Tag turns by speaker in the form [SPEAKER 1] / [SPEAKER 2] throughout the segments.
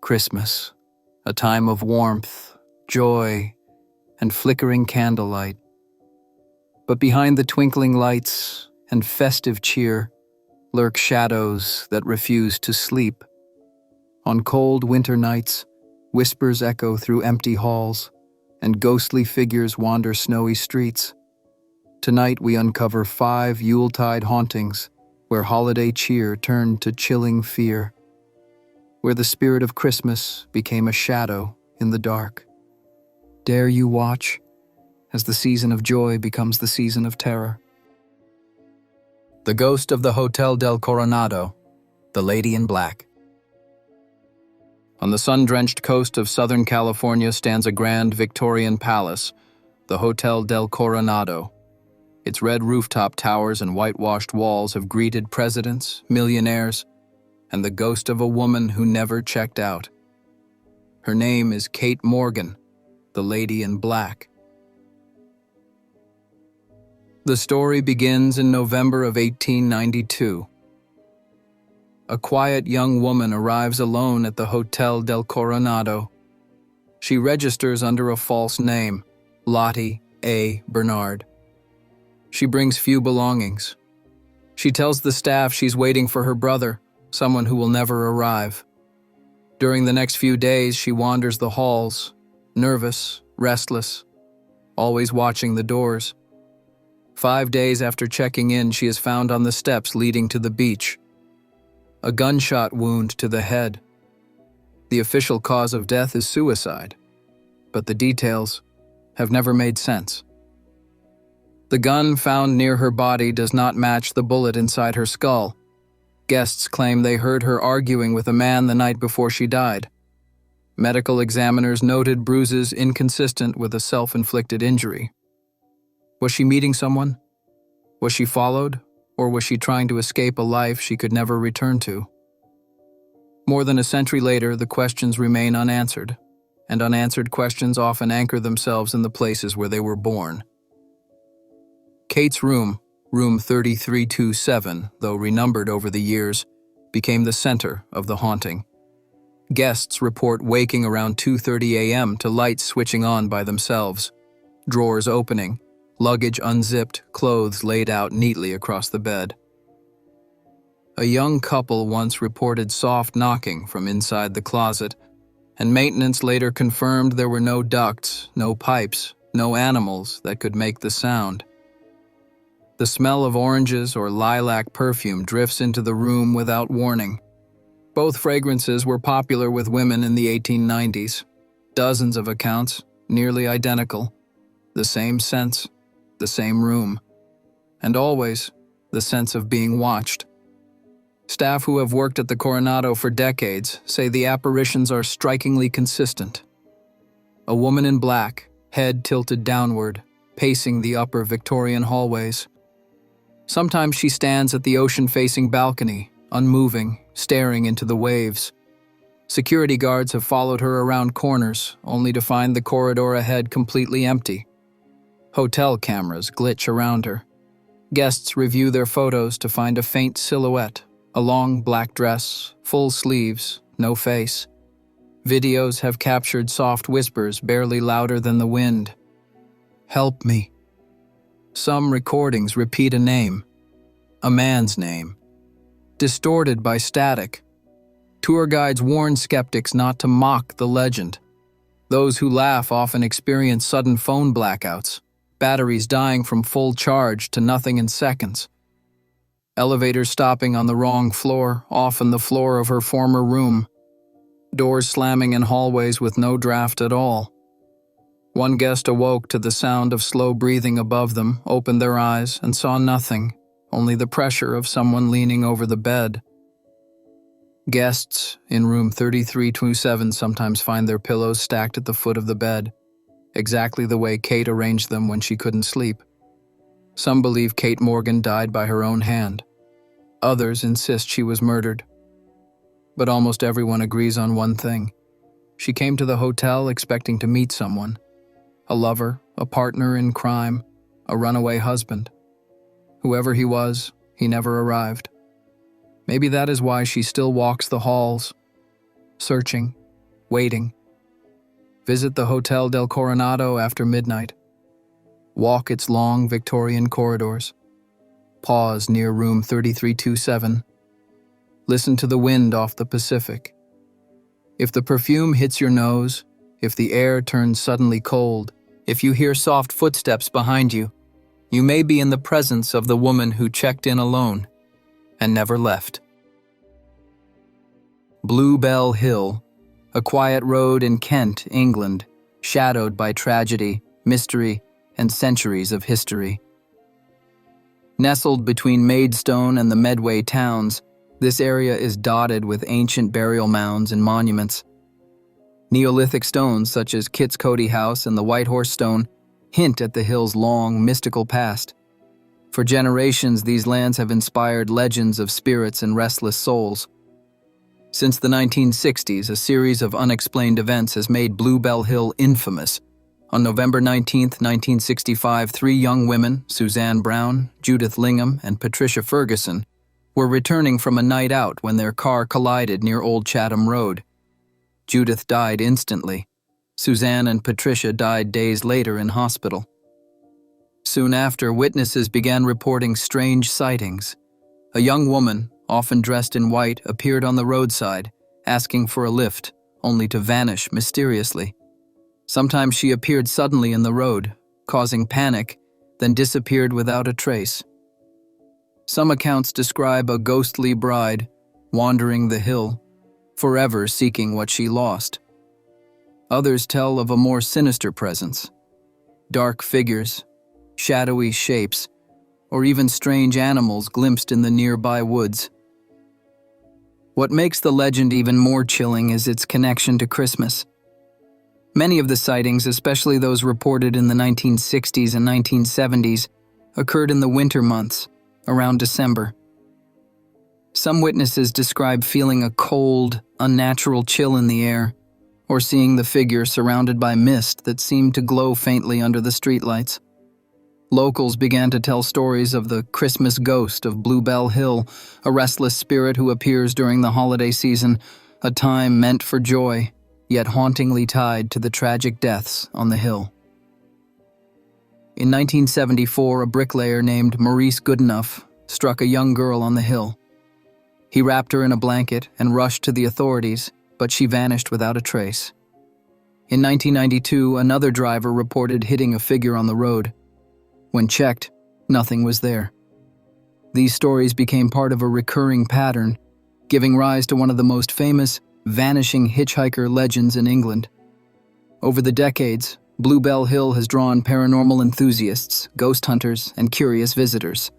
[SPEAKER 1] Christmas, a time of warmth, joy, and flickering candlelight. But behind the twinkling lights and festive cheer lurk shadows that refuse to sleep. On cold winter nights, whispers echo through empty halls, and ghostly figures wander snowy streets. Tonight we uncover 5 Yuletide hauntings, where holiday cheer turned to chilling fear, where the spirit of Christmas became a shadow in the dark. Dare you watch as the season of joy becomes the season of terror? The Ghost of the Hotel del Coronado, the Lady in Black. On the sun-drenched coast of Southern California stands a grand Victorian palace, the Hotel del Coronado. Its red rooftop towers and whitewashed walls have greeted presidents, millionaires, and the ghost of a woman who never checked out. Her name is Kate Morgan, the Lady in Black. The story begins in November of 1892. A quiet young woman arrives alone at the Hotel del Coronado. She registers under a false name, Lottie A. Bernard. She brings few belongings. She tells the staff she's waiting for her brother, someone who will never arrive. During the next few days, she wanders the halls, nervous, restless, always watching the doors. 5 days after checking in, she is found on the steps leading to the beach. A gunshot wound to the head. The official cause of death is suicide, but the details have never made sense. The gun found near her body does not match the bullet inside her skull. Guests claim they heard her arguing with a man the night before she died. Medical examiners noted bruises inconsistent with a self-inflicted injury. Was she meeting someone? Was she followed? Or was she trying to escape a life she could never return to? More than a century later, the questions remain unanswered, and unanswered questions often anchor themselves in the places where they were born. Kate's room, room 3327, though renumbered over the years, became the center of the haunting. Guests report waking around 2:30 a.m. to lights switching on by themselves, drawers opening, luggage unzipped, clothes laid out neatly across the bed. A young couple once reported soft knocking from inside the closet, and maintenance later confirmed there were no ducts, no pipes, no animals that could make the sound. The smell of oranges or lilac perfume drifts into the room without warning. Both fragrances were popular with women in the 1890s. Dozens of accounts, nearly identical. The same scents, the same room, and always the sense of being watched. Staff who have worked at the Coronado for decades say the apparitions are strikingly consistent. A woman in black, head tilted downward, pacing the upper Victorian hallways. Sometimes she stands at the ocean-facing balcony, unmoving, staring into the waves. Security guards have followed her around corners, only to find the corridor ahead completely empty. Hotel cameras glitch around her. Guests review their photos to find a faint silhouette, a long black dress, full sleeves, no face. Videos have captured soft whispers barely louder than the wind. "Help me." Some recordings repeat a name, a man's name, distorted by static. Tour guides warn skeptics not to mock the legend. Those who laugh often experience sudden phone blackouts, batteries dying from full charge to nothing in seconds. Elevators stopping on the wrong floor, often the floor of her former room. Doors slamming in hallways with no draft at all. One guest awoke to the sound of slow breathing above them, opened their eyes, and saw nothing, only the pressure of someone leaning over the bed. Guests in room 3327 sometimes find their pillows stacked at the foot of the bed, exactly the way Kate arranged them when she couldn't sleep. Some believe Kate Morgan died by her own hand. Others insist she was murdered. But almost everyone agrees on one thing. She came to the hotel expecting to meet someone. A lover, a partner in crime, a runaway husband. Whoever he was, he never arrived. Maybe that is why she still walks the halls, searching, waiting. Visit the Hotel del Coronado after midnight. Walk its long Victorian corridors. Pause near room 3327. Listen to the wind off the Pacific. If the perfume hits your nose, if the air turns suddenly cold, if you hear soft footsteps behind you, you may be in the presence of the woman who checked in alone and never left. Bluebell Hill, a quiet road in Kent, England, shadowed by tragedy, mystery, and centuries of history. Nestled between Maidstone and the Medway towns, this area is dotted with ancient burial mounds and monuments. Neolithic stones such as Kit's Cody House and the White Horse Stone hint at the hill's long, mystical past. For generations, these lands have inspired legends of spirits and restless souls. Since the 1960s, a series of unexplained events has made Bluebell Hill infamous. On November 19, 1965, 3 young women, Suzanne Brown, Judith Lingham, and Patricia Ferguson, were returning from a night out when their car collided near Old Chatham Road. Judith died instantly. Suzanne and Patricia died days later in hospital. Soon after, witnesses began reporting strange sightings. A young woman, often dressed in white, appeared on the roadside, asking for a lift, only to vanish mysteriously. Sometimes she appeared suddenly in the road, causing panic, then disappeared without a trace. Some accounts describe a ghostly bride wandering the hill, forever seeking what she lost. Others tell of a more sinister presence, dark figures, shadowy shapes, or even strange animals glimpsed in the nearby woods. What makes the legend even more chilling is its connection to Christmas. Many of the sightings, especially those reported in the 1960s and 1970s, occurred in the winter months, around December. Some witnesses describe feeling a cold, unnatural chill in the air, or seeing the figure surrounded by mist that seemed to glow faintly under the streetlights. Locals began to tell stories of the Christmas ghost of Bluebell Hill, a restless spirit who appears during the holiday season, a time meant for joy, yet hauntingly tied to the tragic deaths on the hill. In 1974, a bricklayer named Maurice Goodenough struck a young girl on the hill. He wrapped her in a blanket and rushed to the authorities, but she vanished without a trace. In 1992, another driver reported hitting a figure on the road. When checked, nothing was there. These stories became part of a recurring pattern, giving rise to one of the most famous vanishing hitchhiker legends in England. Over the decades, Bluebell Hill has drawn paranormal enthusiasts, ghost hunters, and curious visitors.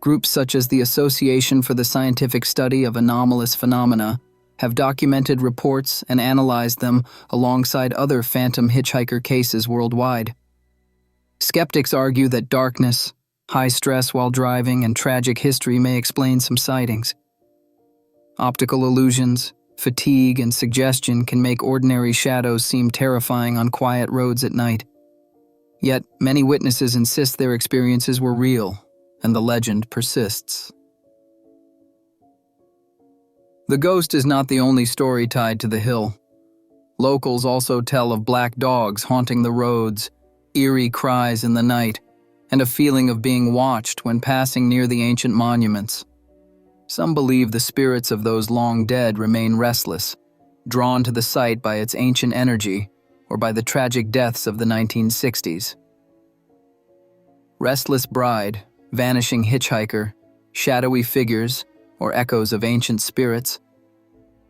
[SPEAKER 1] Groups such as the Association for the Scientific Study of Anomalous Phenomena have documented reports and analyzed them alongside other phantom hitchhiker cases worldwide. Skeptics argue that darkness, high stress while driving, and tragic history may explain some sightings. Optical illusions, fatigue, and suggestion can make ordinary shadows seem terrifying on quiet roads at night. Yet, many witnesses insist their experiences were real, and the legend persists. The ghost is not the only story tied to the hill. Locals also tell of black dogs haunting the roads, eerie cries in the night, and a feeling of being watched when passing near the ancient monuments. Some believe the spirits of those long dead remain restless, drawn to the site by its ancient energy or by the tragic deaths of the 1960s. Restless bride, vanishing hitchhiker, shadowy figures, or echoes of ancient spirits.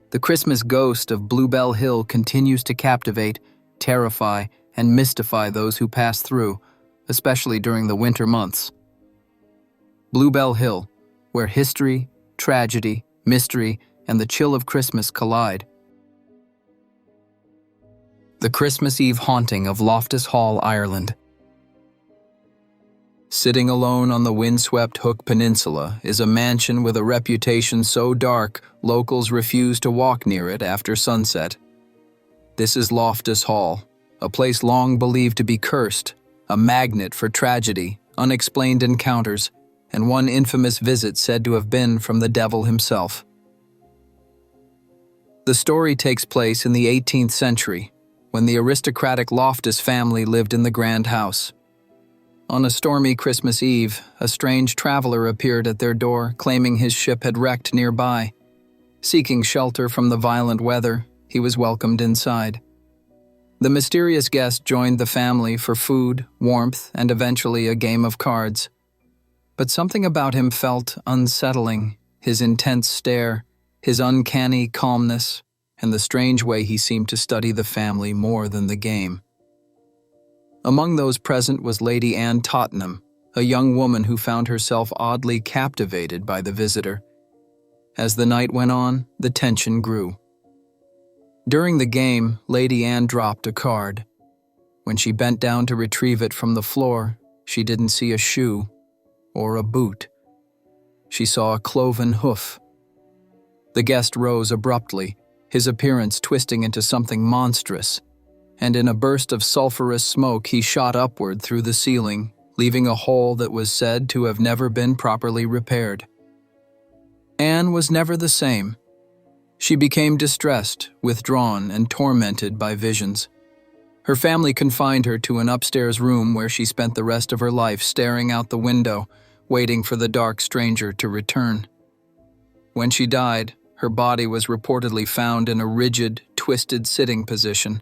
[SPEAKER 1] The Christmas ghost of Bluebell Hill continues to captivate, terrify, and mystify those who pass through, especially during the winter months. Bluebell Hill, where history, tragedy, mystery, and the chill of Christmas collide. The Christmas Eve haunting of Loftus Hall, Ireland. Sitting alone on the windswept Hook Peninsula is a mansion with a reputation so dark, locals refuse to walk near it after sunset. This is Loftus Hall, a place long believed to be cursed, a magnet for tragedy, unexplained encounters, and one infamous visit said to have been from the devil himself. The story takes place in the 18th century, when the aristocratic Loftus family lived in the grand house. On a stormy Christmas Eve, a strange traveler appeared at their door, claiming his ship had wrecked nearby. Seeking shelter from the violent weather, he was welcomed inside. The mysterious guest joined the family for food, warmth, and eventually a game of cards. But something about him felt unsettling, his intense stare, his uncanny calmness, and the strange way he seemed to study the family more than the game. Among those present was Lady Anne Tottenham, a young woman who found herself oddly captivated by the visitor. As the night went on, the tension grew. During the game, Lady Anne dropped a card. When she bent down to retrieve it from the floor, she didn't see a shoe or a boot. She saw a cloven hoof. The guest rose abruptly, his appearance twisting into something monstrous, and in a burst of sulphurous smoke he shot upward through the ceiling, leaving a hole that was said to have never been properly repaired. Anne was never the same. She became distressed, withdrawn, and tormented by visions. Her family confined her to an upstairs room where she spent the rest of her life staring out the window, waiting for the dark stranger to return. When she died, her body was reportedly found in a rigid, twisted sitting position.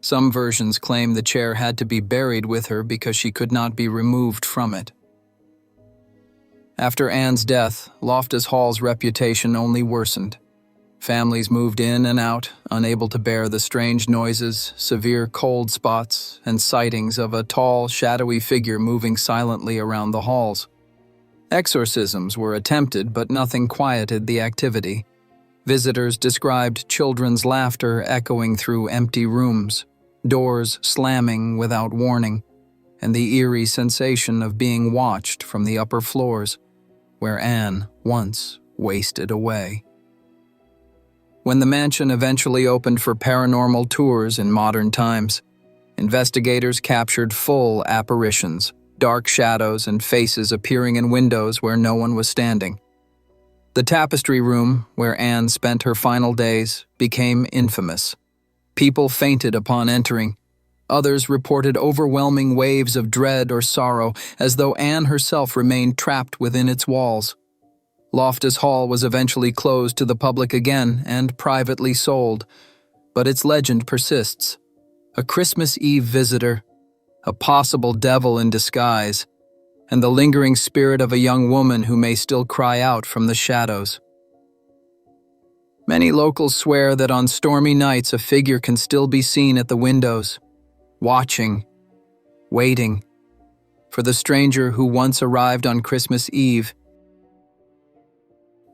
[SPEAKER 1] Some versions claim the chair had to be buried with her because she could not be removed from it. After Anne's death, Loftus Hall's reputation only worsened. Families moved in and out, unable to bear the strange noises, severe cold spots, and sightings of a tall, shadowy figure moving silently around the halls. Exorcisms were attempted, but nothing quieted the activity. Visitors described children's laughter echoing through empty rooms, doors slamming without warning, and the eerie sensation of being watched from the upper floors, where Anne once wasted away. When the mansion eventually opened for paranormal tours in modern times, investigators captured full apparitions, dark shadows and faces appearing in windows where no one was standing. The tapestry room, where Anne spent her final days, became infamous. People fainted upon entering. Others reported overwhelming waves of dread or sorrow, as though Anne herself remained trapped within its walls. Loftus Hall was eventually closed to the public again and privately sold, but its legend persists. A Christmas Eve visitor, a possible devil in disguise, and the lingering spirit of a young woman who may still cry out from the shadows. Many locals swear that on stormy nights a figure can still be seen at the windows, watching, waiting, for the stranger who once arrived on Christmas Eve.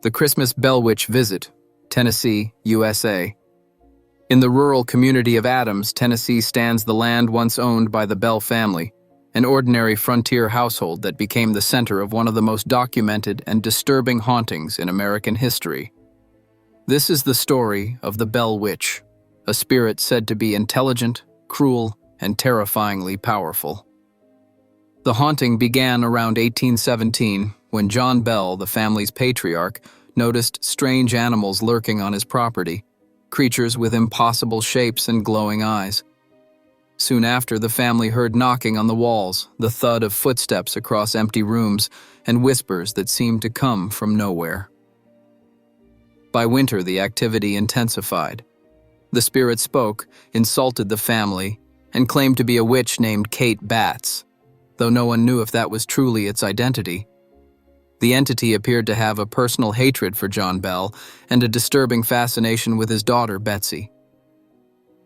[SPEAKER 1] The Christmas Bell Witch Visit, Tennessee, USA. In the rural community of Adams, Tennessee stands the land once owned by the Bell family, an ordinary frontier household that became the center of one of the most documented and disturbing hauntings in American history. This is the story of the Bell Witch, a spirit said to be intelligent, cruel, and terrifyingly powerful. The haunting began around 1817 when John Bell, the family's patriarch, noticed strange animals lurking on his property, creatures with impossible shapes and glowing eyes. Soon after, the family heard knocking on the walls, the thud of footsteps across empty rooms, and whispers that seemed to come from nowhere. By winter, the activity intensified. The spirit spoke, insulted the family, and claimed to be a witch named Kate Batts, though no one knew if that was truly its identity. The entity appeared to have a personal hatred for John Bell and a disturbing fascination with his daughter, Betsy.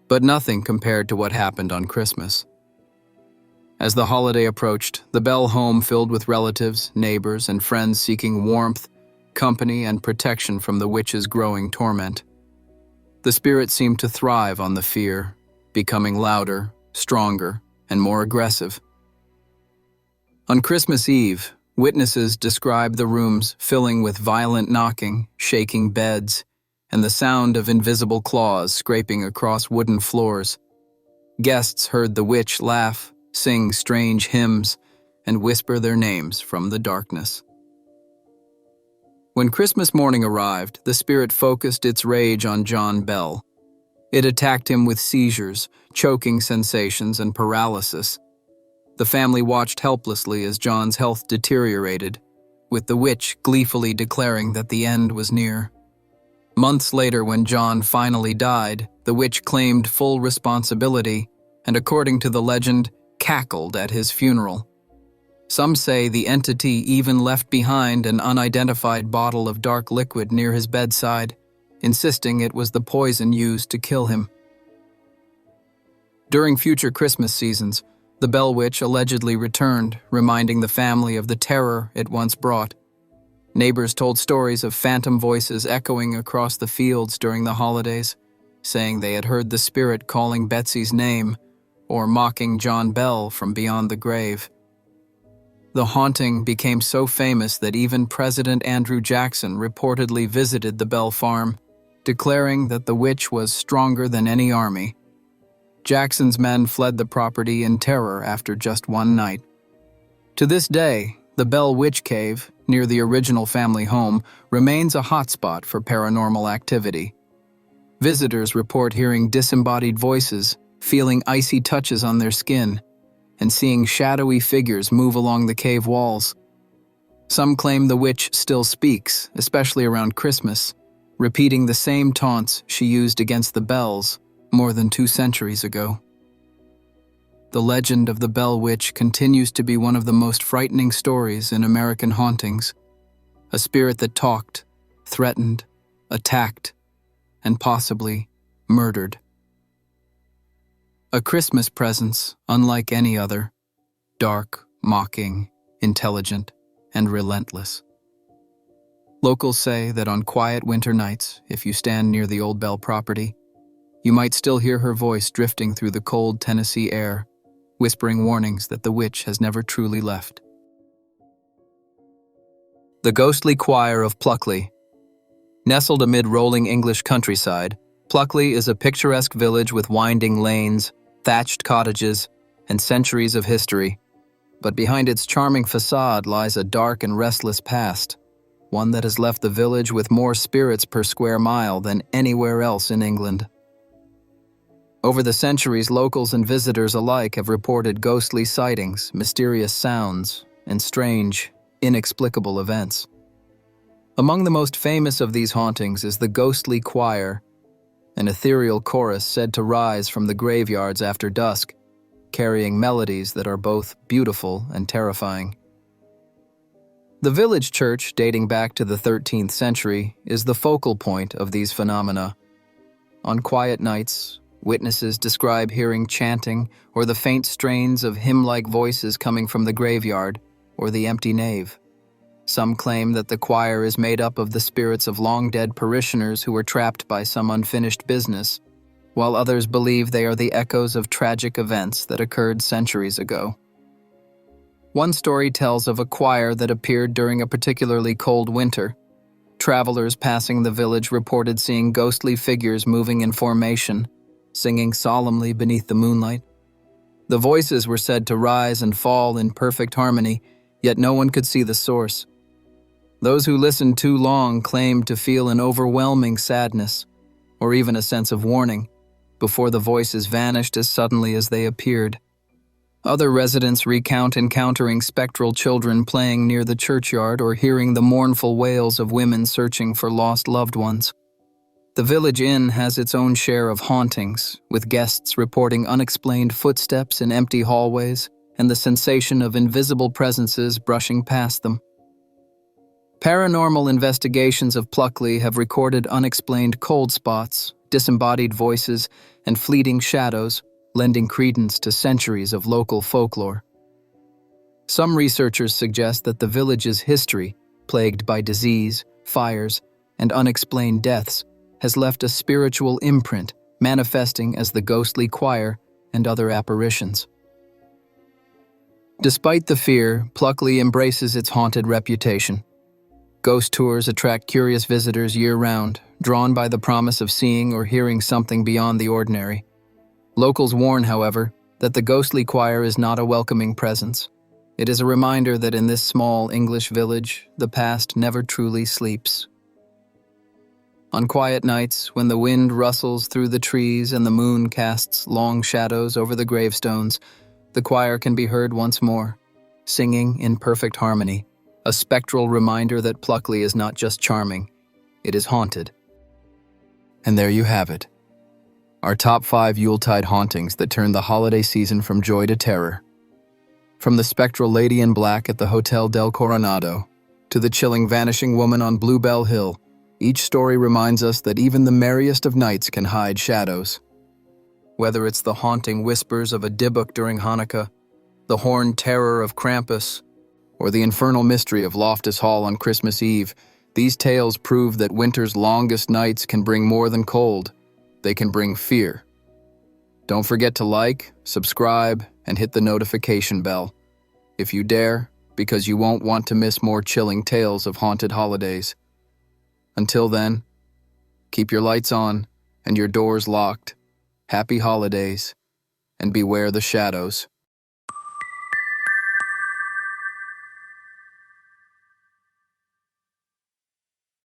[SPEAKER 1] But nothing compared to what happened on Christmas. As the holiday approached, the Bell home filled with relatives, neighbors, and friends seeking warmth, company, and protection from the witch's growing torment. The spirit seemed to thrive on the fear, becoming louder, stronger, and more aggressive. On Christmas Eve, witnesses described the rooms filling with violent knocking, shaking beds, and the sound of invisible claws scraping across wooden floors. Guests heard the witch laugh, sing strange hymns, and whisper their names from the darkness. When Christmas morning arrived, the spirit focused its rage on John Bell. It attacked him with seizures, choking sensations, and paralysis. The family watched helplessly as John's health deteriorated, with the witch gleefully declaring that the end was near. Months later, when John finally died, the witch claimed full responsibility and, according to the legend, cackled at his funeral. Some say the entity even left behind an unidentified bottle of dark liquid near his bedside, insisting it was the poison used to kill him. During future Christmas seasons, the Bell Witch allegedly returned, reminding the family of the terror it once brought. Neighbors told stories of phantom voices echoing across the fields during the holidays, saying they had heard the spirit calling Betsy's name or mocking John Bell from beyond the grave. The haunting became so famous that even President Andrew Jackson reportedly visited the Bell farm, declaring that the witch was stronger than any army. Jackson's men fled the property in terror after just one night. To this day, the Bell Witch Cave, near the original family home, remains a hotspot for paranormal activity. Visitors report hearing disembodied voices, feeling icy touches on their skin, and seeing shadowy figures move along the cave walls. Some claim the witch still speaks, especially around Christmas, repeating the same taunts she used against the Bells more than 2 centuries ago. The legend of the Bell Witch continues to be one of the most frightening stories in American hauntings, a spirit that talked, threatened, attacked, and possibly murdered. A Christmas presence unlike any other, dark, mocking, intelligent, and relentless. Locals say that on quiet winter nights, if you stand near the old Bell property, you might still hear her voice drifting through the cold Tennessee air, whispering warnings that the witch has never truly left. The ghostly choir of Pluckley. Nestled amid rolling English countryside, Pluckley is a picturesque village with winding lanes, thatched cottages, and centuries of history. But behind its charming facade lies a dark and restless past, one that has left the village with more spirits per square mile than anywhere else in England. Over the centuries, locals and visitors alike have reported ghostly sightings, mysterious sounds, and strange, inexplicable events. Among the most famous of these hauntings is the ghostly choir, an ethereal chorus said to rise from the graveyards after dusk, carrying melodies that are both beautiful and terrifying. The village church, dating back to the 13th century, is the focal point of these phenomena. On quiet nights, witnesses describe hearing chanting or the faint strains of hymn-like voices coming from the graveyard or the empty nave. Some claim that the choir is made up of the spirits of long-dead parishioners who were trapped by some unfinished business, while others believe they are the echoes of tragic events that occurred centuries ago. One story tells of a choir that appeared during a particularly cold winter. Travelers passing the village reported seeing ghostly figures moving in formation, singing solemnly beneath the moonlight. The voices were said to rise and fall in perfect harmony, yet no one could see the source. Those who listened too long claimed to feel an overwhelming sadness, or even a sense of warning, before the voices vanished as suddenly as they appeared. Other residents recount encountering spectral children playing near the churchyard or hearing the mournful wails of women searching for lost loved ones. The village inn has its own share of hauntings, with guests reporting unexplained footsteps in empty hallways and the sensation of invisible presences brushing past them. Paranormal investigations of Pluckley have recorded unexplained cold spots, disembodied voices, and fleeting shadows, lending credence to centuries of local folklore. Some researchers suggest that the village's history, plagued by disease, fires, and unexplained deaths, has left a spiritual imprint, manifesting as the ghostly choir and other apparitions. Despite the fear, Pluckley embraces its haunted reputation. Ghost tours attract curious visitors year-round, drawn by the promise of seeing or hearing something beyond the ordinary. Locals warn, however, that the ghostly choir is not a welcoming presence. It is a reminder that in this small English village, the past never truly sleeps. On quiet nights, when the wind rustles through the trees and the moon casts long shadows over the gravestones, the choir can be heard once more, singing in perfect harmony, a spectral reminder that Pluckley is not just charming, it is haunted. And there you have it, our top 5 Yuletide hauntings that turn the holiday season from joy to terror. From the spectral lady in black at the Hotel del Coronado to the chilling vanishing woman on Bluebell Hill, each story reminds us that even the merriest of nights can hide shadows. Whether it's the haunting whispers of a dybbuk during Hanukkah, the horned terror of Krampus, or the infernal mystery of Loftus Hall on Christmas Eve, these tales prove that winter's longest nights can bring more than cold. They can bring fear. Don't forget to like, subscribe, and hit the notification bell, if you dare, because you won't want to miss more chilling tales of haunted holidays. Until then, keep your lights on and your doors locked. Happy holidays, and beware the shadows.